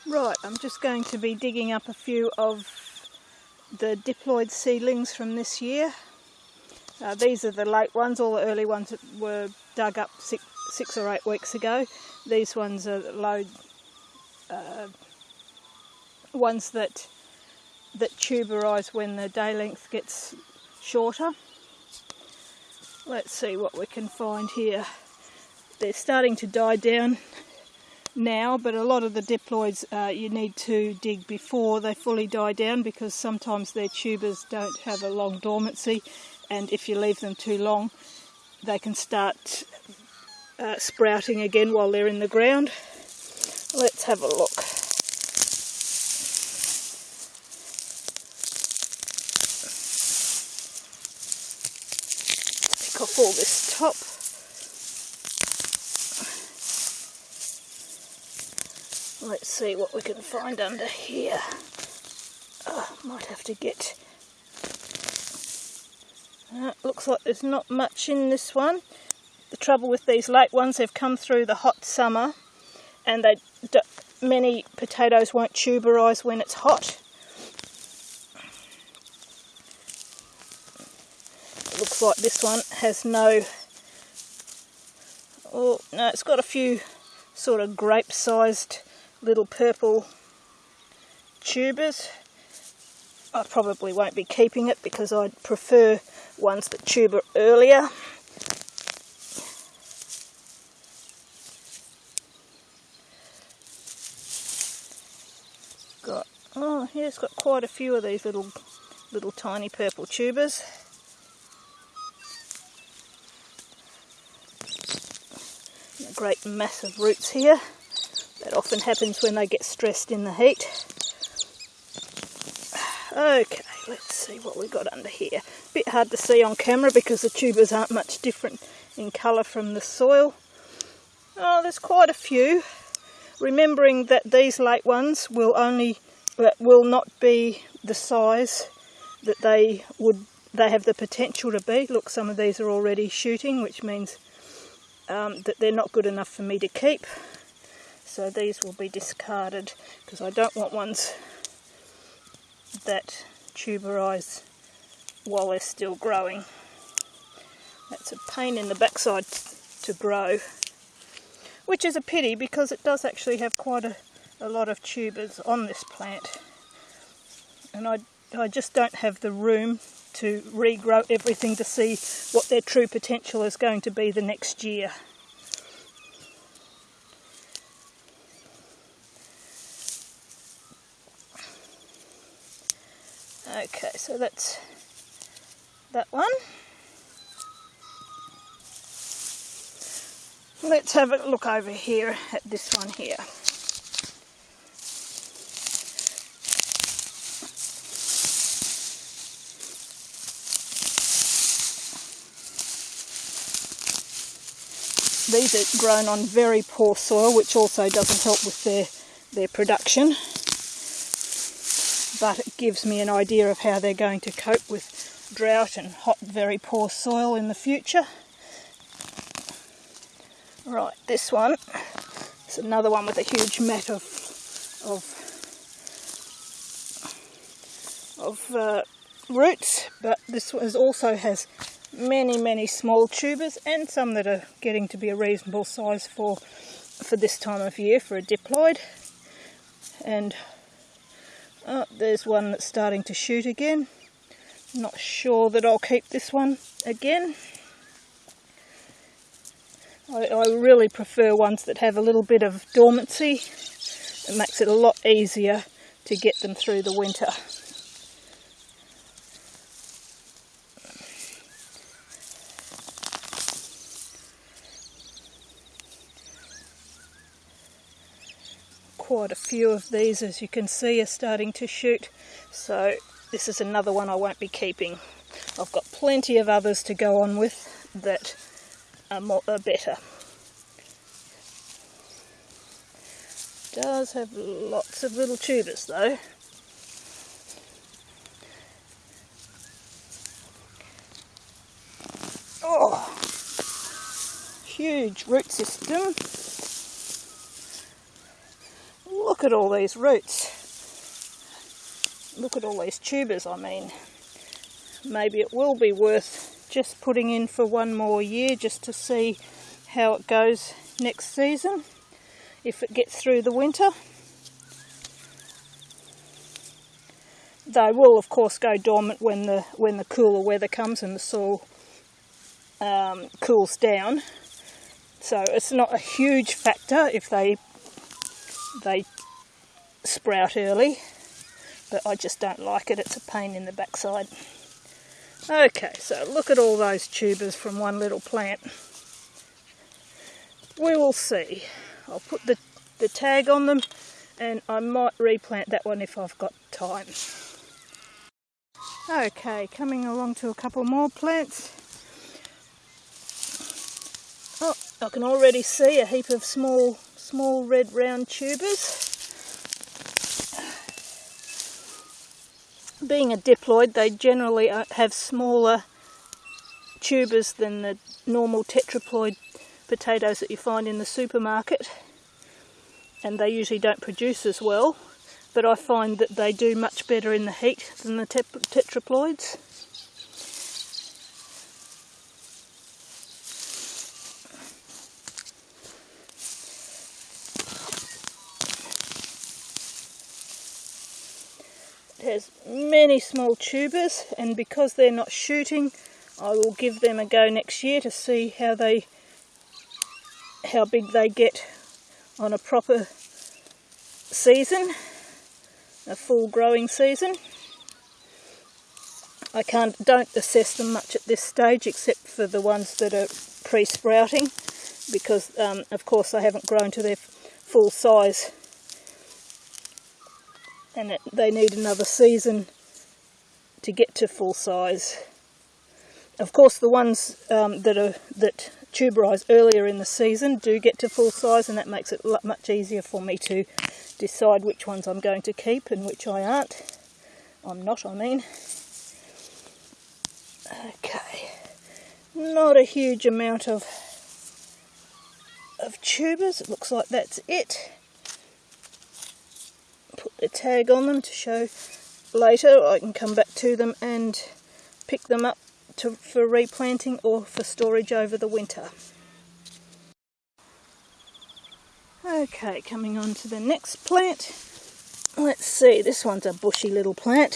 Right, I'm just going to be digging up a few of the diploid seedlings from this year. These are the late ones. All the early ones were dug up 6 or 8 weeks ago. These ones are ones that tuberise when the day length gets shorter. Let's see what we can find here. They're starting to die down now, but a lot of the diploids you need to dig before they fully die down, because sometimes their tubers don't have a long dormancy, and if you leave them too long they can start sprouting again while they're in the ground. Let's have a look. Pick off all this top. Let's see what we can find under here. Might have to get... looks like there's not much in this one. The trouble with these late ones, they've come through the hot summer, and many potatoes won't tuberise when it's hot. It looks like this one has no... oh no, it's got a few sort of grape-sized little purple tubers. I probably won't be keeping it because I'd prefer ones that tuber earlier. Here it's got quite a few of these little tiny purple tubers. A great mass of roots here. That often happens when they get stressed in the heat. Okay, let's see what we've got under here. A bit hard to see on camera because the tubers aren't much different in colour from the soil. Oh, there's quite a few. Remembering that these late ones will not be the size that they have the potential to be. Look, some of these are already shooting, which means that they're not good enough for me to keep. So these will be discarded because I don't want ones that tuberise while they're still growing. That's a pain in the backside to grow, which is a pity because it does actually have quite a lot of tubers on this plant, and I just don't have the room to regrow everything to see what their true potential is going to be the next year. Okay, so that's that one. Let's have a look over here at this one here. These are grown on very poor soil, which also doesn't help with their production. But it gives me an idea of how they're going to cope with drought and hot, very poor soil in the future. Right, this one is another one with a huge mat of roots, but this one also has many small tubers and some that are getting to be a reasonable size for this time of year for a diploid. And there's one that's starting to shoot again. Not sure that I'll keep this one again. I really prefer ones that have a little bit of dormancy. It makes it a lot easier to get them through the winter. Quite a few of these, as you can see, are starting to shoot, so this is another one I won't be keeping. I've got plenty of others to go on with that are better. Does have lots of little tubers though. Oh, huge root system. look at all these roots. Look at all these tubers, I mean. Maybe it will be worth just putting in for one more year just to see how it goes next season, if it gets through the winter. They will of course go dormant when the cooler weather comes and the soil cools down. So it's not a huge factor if they sprout early, but I just don't like it. It's a pain in the backside. Okay, so look at all those tubers from one little plant. We will see. I'll put the tag on them, and I might replant that one if I've got time. Okay, coming along to a couple more plants. Oh, I can already see a heap of small red round tubers. Being a diploid, they generally have smaller tubers than the normal tetraploid potatoes that you find in the supermarket, and they usually don't produce as well, but I find that they do much better in the heat than the tetraploids. It has many small tubers, and because they're not shooting, I will give them a go next year to see how big they get on a proper season, a full growing season. I don't assess them much at this stage, except for the ones that are pre-sprouting, because of course they haven't grown to their full size, and they need another season to get to full size. Of course, the ones that tuberize earlier in the season do get to full size, and that makes it much easier for me to decide which ones I'm going to keep and which I aren't. I'm not, I mean. Okay, not a huge amount of tubers. It looks like that's it. Put the tag on them to show later I can come back to them and pick them up for replanting or for storage over the winter. Okay, coming on to the next plant. Let's see, this one's a bushy little plant.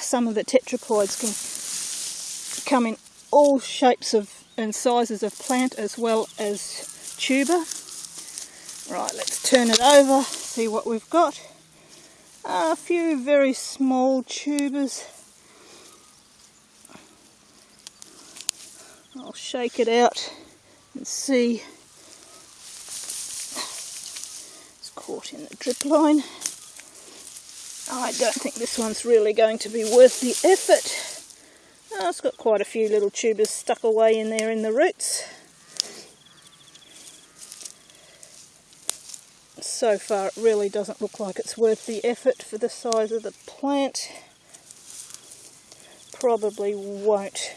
Some of the tetraploids can come in all shapes and sizes of plant as well as tuber. Right, let's turn it over, see what we've got. A few very small tubers. I'll shake it out and see. It's caught in the drip line. I don't think this one's really going to be worth the effort. Oh, it's got quite a few little tubers stuck away in there in the roots. So far it really doesn't look like it's worth the effort for the size of the plant. Probably won't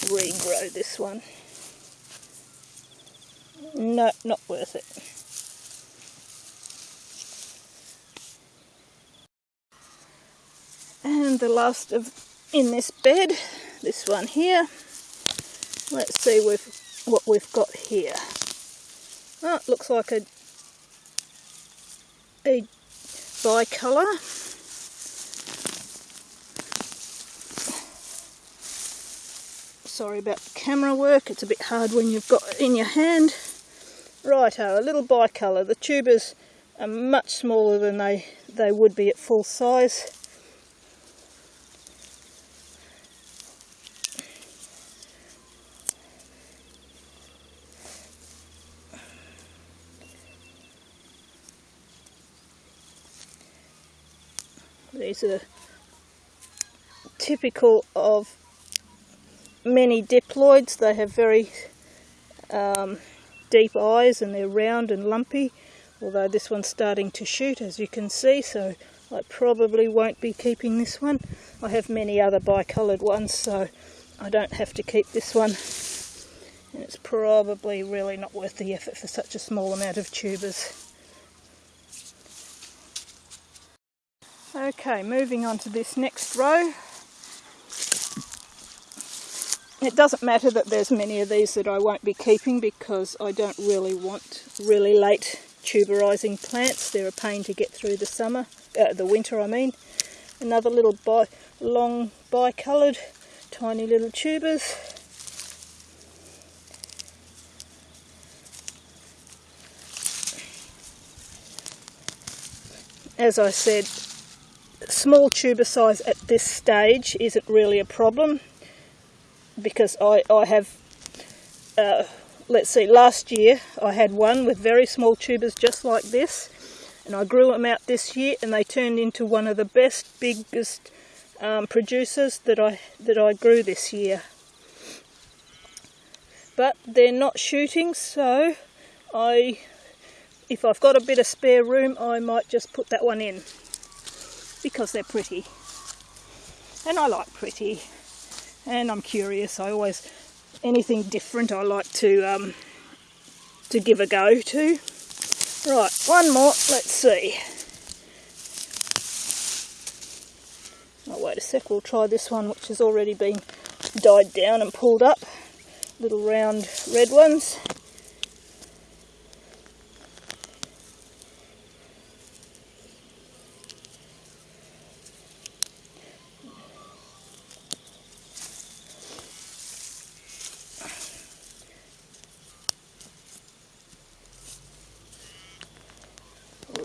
regrow this one. No, not worth it. And the last in this bed, this one here. Let's see what we've got here. Oh, it looks like a bicolour. Sorry about the camera work, it's a bit hard when you've got it in your hand. Righto, a little bicolour. The tubers are much smaller than they would be at full size. These are typical of many diploids. They have very deep eyes and they're round and lumpy, although this one's starting to shoot, as you can see, so I probably won't be keeping this one. I have many other bicoloured ones, so I don't have to keep this one, and it's probably really not worth the effort for such a small amount of tubers. Okay, moving on to this next row. It doesn't matter that there's many of these that I won't be keeping because I don't really want really late tuberising plants. They're a pain to get through the summer, the winter I mean. Another little long bicoloured tiny little tubers. As I said, small tuber size at this stage isn't really a problem because I have, let's see, last year I had one with very small tubers just like this, and I grew them out this year and they turned into one of the biggest producers that I grew this year. But they're not shooting, so if I've got a bit of spare room, I might just put that one in because they're pretty, and I like pretty, and I'm curious. Anything different I like to give a go to. Right, one more. Let's see. Oh, wait a sec. We'll try this one, which has already been died down and pulled up. Little round red ones.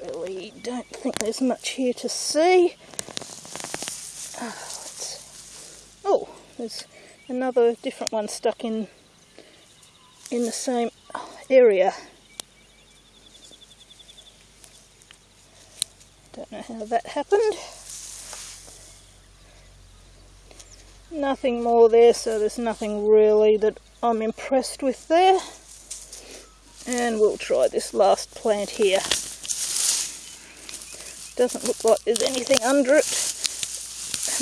Really don't think there's much here to see. Oh, there's another different one stuck in the same area. Don't know how that happened. Nothing more there, so there's nothing really that I'm impressed with there. And we'll try this last plant here. Doesn't look like there's anything under it.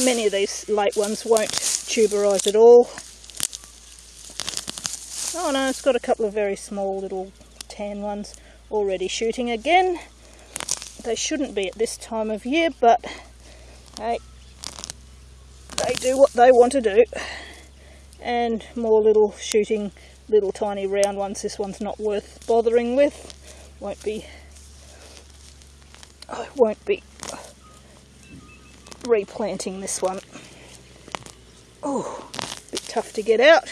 Many of these late ones won't tuberise at all. Oh no, it's got a couple of very small little tan ones already shooting again. They shouldn't be at this time of year, but hey, they do what they want to do. And more little shooting, little tiny round ones. This one's not worth bothering with. I won't be replanting this one. Oh, a bit tough to get out.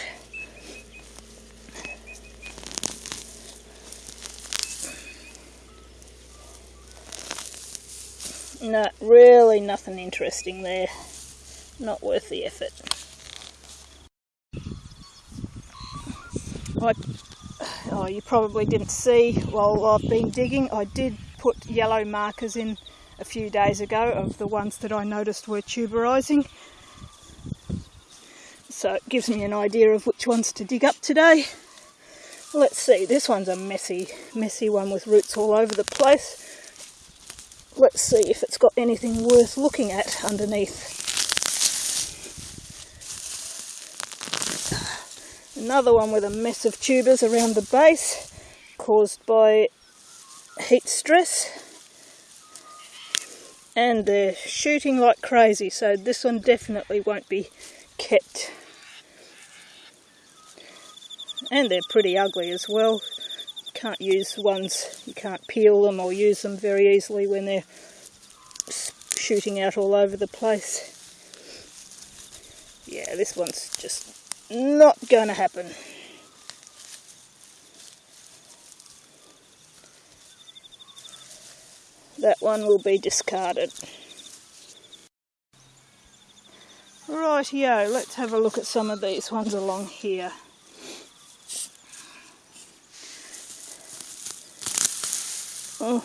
No, really nothing interesting there. Not worth the effort. You probably didn't see while I've been digging. I did put yellow markers in a few days ago of the ones that I noticed were tuberising. So it gives me an idea of which ones to dig up today. Let's see, this one's a messy one with roots all over the place. Let's see if it's got anything worth looking at underneath. Another one with a mess of tubers around the base, caused by heat stress. And they're shooting like crazy, so this one definitely won't be kept. And they're pretty ugly as well. Can't use ones, you can't peel them or use them very easily when they're shooting out all over the place. Yeah, this one's just not going to happen. That one will be discarded. Rightio, let's have a look at some of these ones along here. Oh,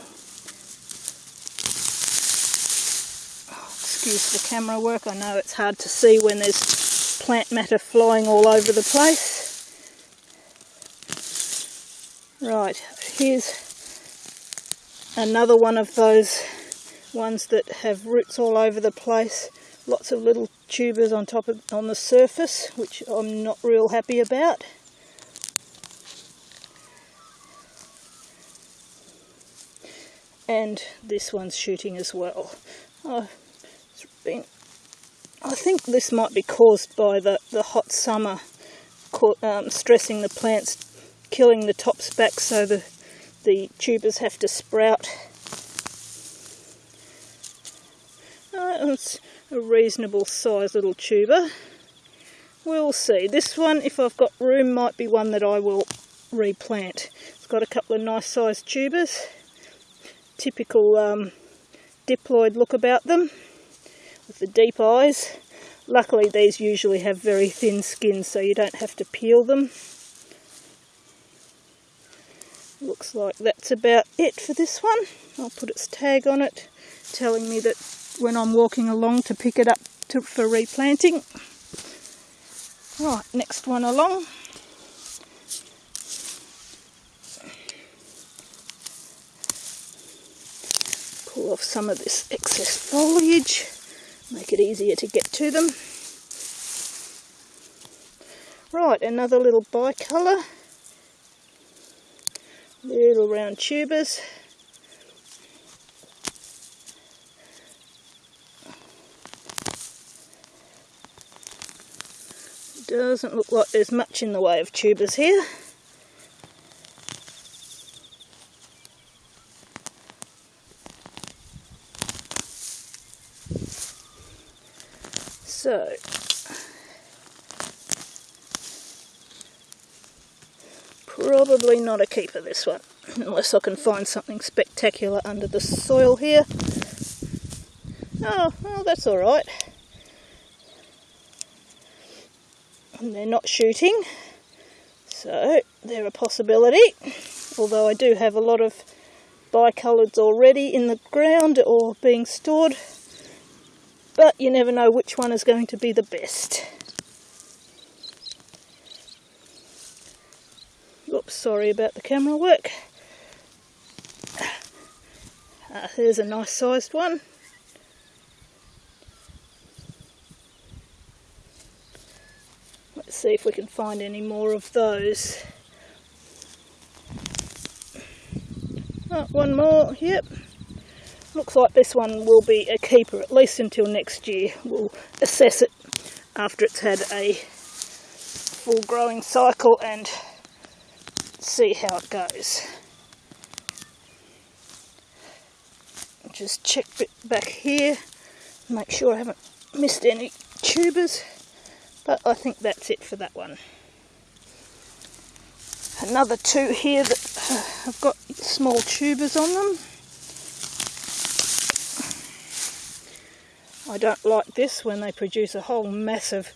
excuse the camera work. I know it's hard to see when there's plant matter flying all over the place. Right, here's another one of those ones that have roots all over the place. Lots of little tubers on the surface, which I'm not real happy about. And this one's shooting as well. Oh, I think this might be caused by the hot summer stressing the plants, killing the tops back, so the tubers have to sprout. It's a reasonable sized little tuber. We'll see. This one, if I've got room, might be one that I will replant. It's got a couple of nice sized tubers. Typical diploid look about them, with the deep eyes. Luckily these usually have very thin skin, so you don't have to peel them. Looks like that's about it for this one. I'll put its tag on it, telling me that when I'm walking along to pick it up for replanting. Right, next one along. Pull off some of this excess foliage, make it easier to get to them. Right, another little bicolour. Little round tubers. Doesn't look like there's much in the way of tubers here. So, probably not a keeper, this one, unless I can find something spectacular under the soil here. Oh, well, that's alright. And they're not shooting, so they're a possibility. Although I do have a lot of bicolours already in the ground or being stored. But you never know which one is going to be the best. Oops, sorry about the camera work. There's a nice sized one. Let's see if we can find any more of those. Oh, one more, yep. Looks like this one will be a keeper, at least until next year. We'll assess it after it's had a full growing cycle and see how it goes. Just check back here, make sure I haven't missed any tubers, but I think that's it for that one. Another two here that have got small tubers on them. I don't like this when they produce a whole mass of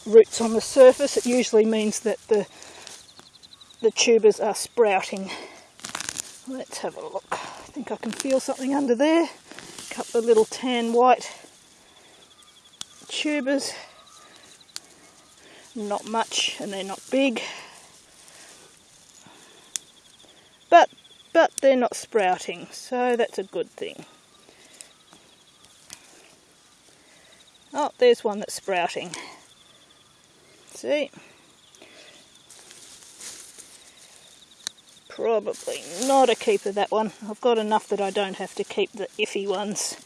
roots on the surface. It usually means that the tubers are sprouting. Let's have a look. I think I can feel something under there. A couple of little tan white tubers. Not much, and they're not big. But they're not sprouting, so that's a good thing. Oh, there's one that's sprouting. See? Probably not a keeper, that one. I've got enough that I don't have to keep the iffy ones.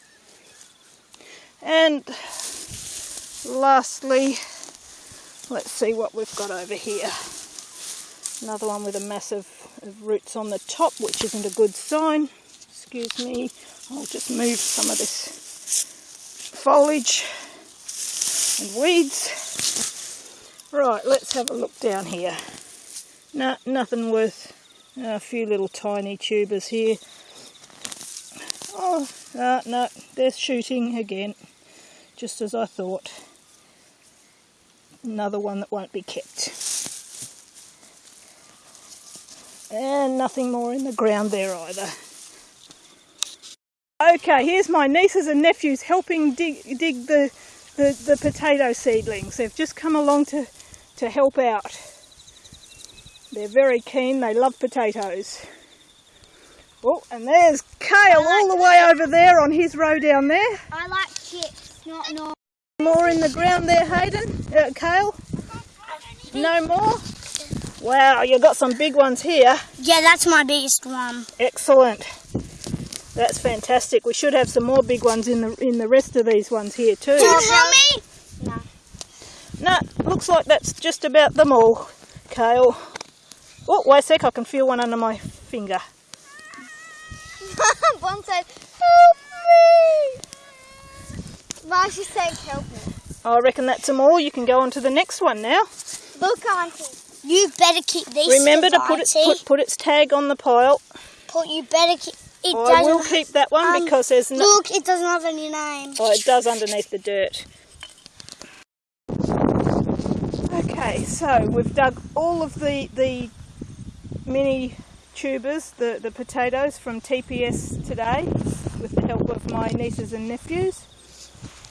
And lastly, let's see what we've got over here. Another one with a mass of roots on the top, which isn't a good sign. Excuse me, I'll just move some of this foliage and weeds. Right, let's have a look down here. No, nothing worth. A few little tiny tubers here. Oh, no, they're shooting again, just as I thought. Another one that won't be kept. And nothing more in the ground there either. Okay, here's my nieces and nephews helping dig the potato seedlings. They've just come along to help out. They're very keen, they love potatoes. Oh, and there's Kale all the way over there on his row down there. I like chips, not normal. More in the ground there, Hayden? Kale? No more? Wow, you've got some big ones here. Yeah, that's my biggest one. Excellent. That's fantastic. We should have some more big ones in the rest of these ones here too. Do you help me? No. No, looks like that's just about them all, Kale. Oh, wait a sec, I can feel one under my finger. One said, help me! Marcia said, help me. I reckon that's them all. You can go on to the next one now. Look, Auntie. You better keep these. Remember to put its tag on the pile. You better keep. I will keep that one because there's no. Look, it doesn't have any name. Oh, it does underneath the dirt. Okay, so we've dug all of the mini tubers, the potatoes from TPS today with the help of my nieces and nephews.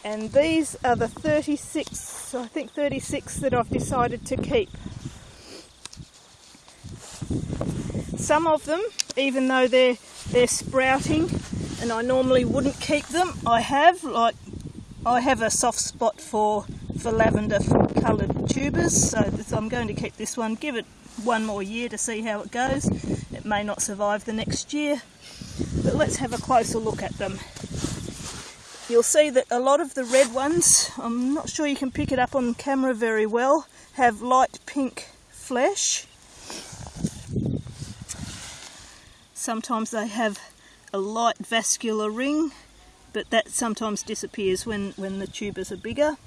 And these are the 36, I think 36 that I've decided to keep. Some of them, even though they're sprouting, and I normally wouldn't keep them, I have a soft spot for lavender coloured tubers, so I'm going to keep this one, give it one more year to see how it goes. It may not survive the next year, but let's have a closer look at them. You'll see that a lot of the red ones, I'm not sure you can pick it up on camera very well, have light pink flesh. Sometimes they have a light vascular ring, but that sometimes disappears when the tubers are bigger.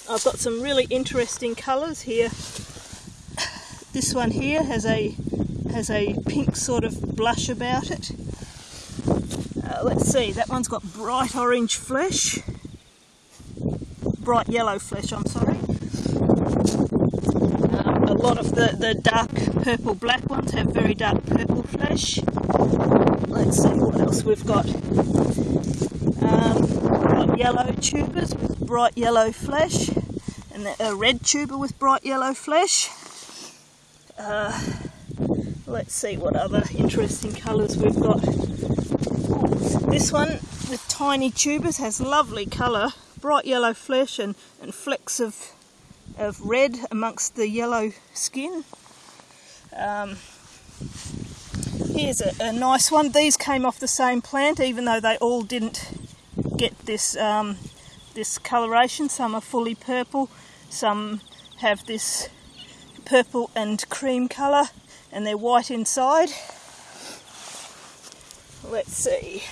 I've got some really interesting colours here. This one here has a pink sort of blush about it. Let's see, that one's got bright orange flesh. Bright yellow flesh, I'm sorry. A lot of the dark purple black ones have very dark purple flesh. Let's see what else we've got. Got yellow tubers with bright yellow flesh, and a red tuber with bright yellow flesh. Let's see what other interesting colours we've got. This one with tiny tubers has lovely colour, bright yellow flesh and flecks of red amongst the yellow skin. Here's a nice one. These came off the same plant, even though they all didn't get this this coloration. Some are fully purple, some have this purple and cream colour, and they're white inside. Let's see.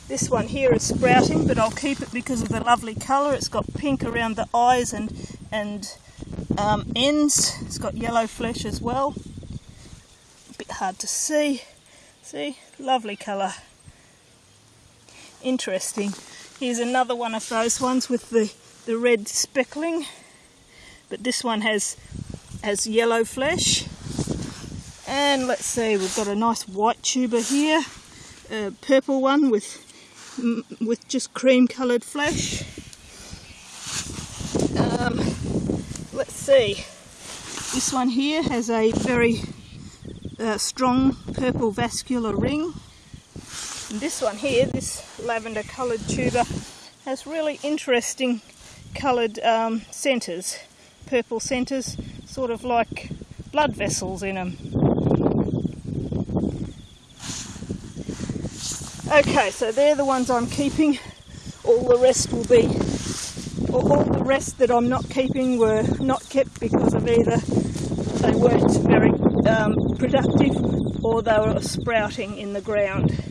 This one here is sprouting, but I'll keep it because of the lovely colour. It's got pink around the eyes and ends. It's got yellow flesh as well. A bit hard to see. See, lovely colour. Interesting. Here's another one of those ones with the red speckling, but this one has yellow flesh. And let's see, we've got a nice white tuber here, a purple one with just cream coloured flesh. Let's see, this one here has a very strong purple vascular ring. And this one here, this lavender coloured tuber, has really interesting coloured centres, purple centres, sort of like blood vessels in them. Okay, so they're the ones I'm keeping. All the rest will be, all the rest that I'm not keeping were not kept because of either they weren't very productive or they were sprouting in the ground.